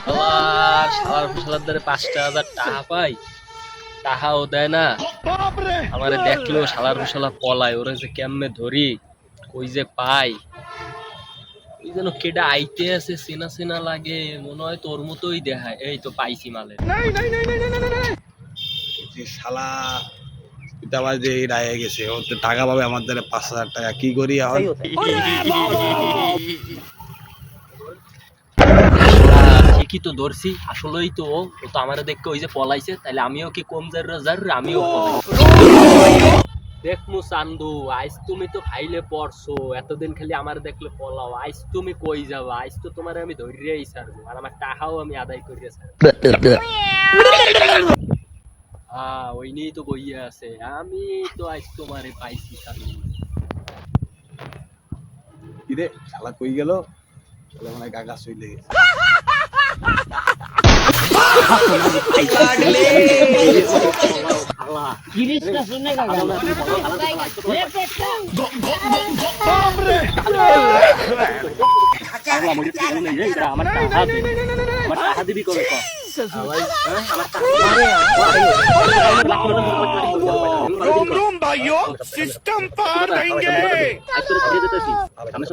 শালার শালার ফসলার দ্বারে 5,000 টাকা পাই, টাকাও দেয় না। আমারে দেখলো শালার ফসলা পলায়, ওরা যে কেমনে ধরি, কই যে পাই। ওই যেন কেডা আইতে আছে, চেনা চেনা লাগে, মনে হয় তোর মতোই দেখায়। এই তো পাইছি মালে। যে শালা এটা আবার যে রায়ে গেছে, ও তো টাকা পাবে আমার দ্বারা 5,000 টাকা, কি করি এখন? ঠিকই তো ধরছি, আসলেই তো ও তো আমারে দেখে ওই যে পলাইছে, তাইলে আমিও কি কম যার, আমিও পলাই। দেখমু চান্দু, আইস তুমি তো খাইলে পড়ছো, এতদিন খালি আমার দেখলে পলাও, আইস তুমি কই যাবা? আইস তো তোমার আমি ধরিয়াই ছাড়বো, আর আমার টাকাও আমি আদায় করিয়া ছাড়বো। ওই নিয়েই তো বইয়া আছে, আমি তো আইস তোমারে পাইছি চান্দু। কি রে শালা কই গেল? শালা মনে হয় কাকা চলে গেছে। আমার টাকা দিবি কবে? रोम रोम भाइयों सिस्टम पार देंगे। আমি